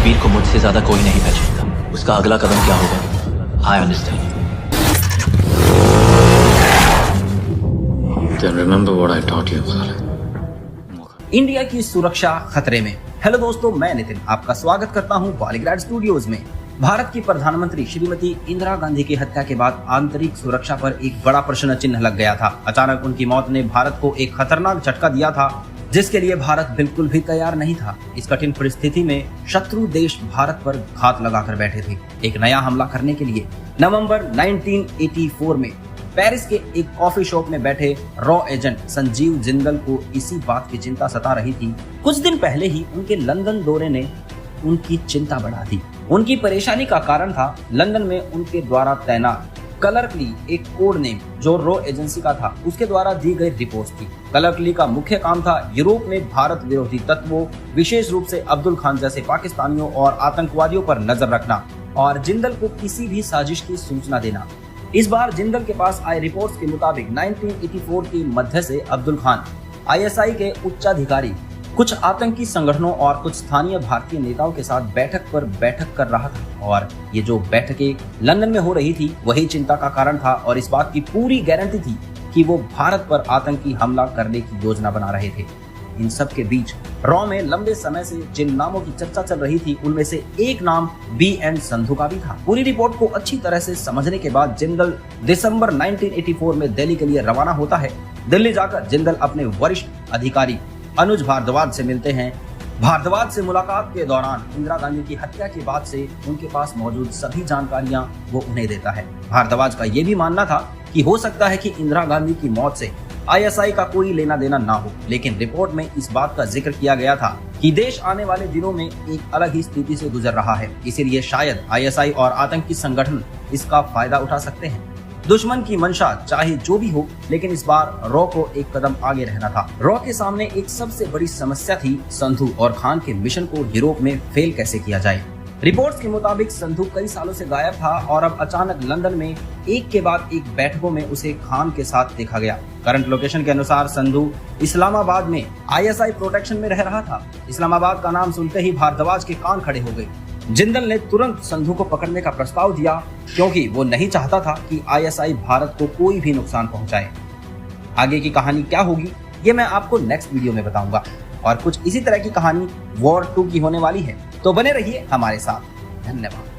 वीर को मुझसे ज्यादा कोई नहीं पहचानता। उसका अगला कदम क्या होगा, I understand. Then remember what I taught you, Khalid. India की सुरक्षा खतरे में। हेलो दोस्तों, मैं नितिन आपका स्वागत करता हूं बॉलीग्राड स्टूडियोज में। भारत की प्रधानमंत्री श्रीमती इंदिरा गांधी की हत्या के बाद आंतरिक सुरक्षा पर एक बड़ा प्रश्न चिन्ह लग गया था। अचानक उनकी मौत ने भारत को एक खतरनाक झटका दिया था, जिसके लिए भारत बिल्कुल भी तैयार नहीं था। इस कठिन परिस्थिति में शत्रु देश भारत पर घात लगाकर बैठे थे, एक नया हमला करने के लिए। नवंबर 1984 में पेरिस के एक कॉफी शॉप में बैठे रॉ एजेंट संजीव जिंदल को इसी बात की चिंता सता रही थी। कुछ दिन पहले ही उनके लंदन दौरे ने उनकी चिंता बढ़ा दी। उनकी परेशानी का कारण था लंदन में उनके द्वारा तैनात क्लर्कली, एक कोड नेम जो रॉ एजेंसी का था, उसके द्वारा दी गई रिपोर्ट थी। क्लर्कली का मुख्य काम था यूरोप में भारत विरोधी तत्वों, विशेष रूप से अब्दुल खान जैसे पाकिस्तानियों और आतंकवादियों पर नजर रखना और जिंदल को किसी भी साजिश की सूचना देना। इस बार जिंदल के पास आए रिपोर्ट्स के मुताबिक 1984 के मध्य से अब्दुल खान आईएसआई के उच्चाधिकारी, कुछ आतंकी संगठनों और कुछ स्थानीय भारतीय नेताओं के साथ बैठक पर बैठक कर रहा था और ये जो बैठकें लंदन में हो रही थी वही चिंता का कारण था और इस बात की पूरी गारंटी थी कि वो भारत पर आतंकी हमला करने की योजना बना रहे थे। इन सब के बीच रॉ में लंबे समय से जिन नामों की चर्चा चल रही थी उनमें से एक नाम बी.एन. संधू का भी था। पूरी रिपोर्ट को अच्छी तरह से समझने के बाद जिंदल दिसंबर 1984 में दिल्ली के लिए रवाना होता है। दिल्ली जाकर जिंदल अपने वरिष्ठ अधिकारी अनुज भारद्वाज से मिलते हैं। भारद्वाज से मुलाकात के दौरान इंदिरा गांधी की हत्या के बाद से उनके पास मौजूद सभी जानकारियां वो उन्हें देता है। भारद्वाज का ये भी मानना था कि हो सकता है कि इंदिरा गांधी की मौत से आईएसआई का कोई लेना देना ना हो, लेकिन रिपोर्ट में इस बात का जिक्र किया गया था कि देश आने वाले दिनों में एक अलग ही स्थिति से गुजर रहा है, इसीलिए शायद आईएसआई और आतंकी संगठन इसका फायदा उठा सकते हैं। दुश्मन की मंशा चाहे जो भी हो, लेकिन इस बार रॉ को एक कदम आगे रहना था। रॉ के सामने एक सबसे बड़ी समस्या थी संधू और खान के मिशन को यूरोप में फेल कैसे किया जाए। रिपोर्ट्स के मुताबिक संधू कई सालों से गायब था और अब अचानक लंदन में एक के बाद एक बैठकों में उसे खान के साथ देखा गया। करंट लोकेशन के अनुसार संधू इस्लामाबाद में आईएसआई प्रोटेक्शन में रह रहा था। इस्लामाबाद का नाम सुनते ही भारद्वाज के कान खड़े हो गए। जिंदल ने तुरंत संधू को पकड़ने का प्रस्ताव दिया क्योंकि वो नहीं चाहता था कि आईएसआई भारत को कोई भी नुकसान पहुंचाए। आगे की कहानी क्या होगी ये मैं आपको नेक्स्ट वीडियो में बताऊंगा और कुछ इसी तरह की कहानी वॉर 2 की होने वाली है, तो बने रहिए हमारे साथ। धन्यवाद।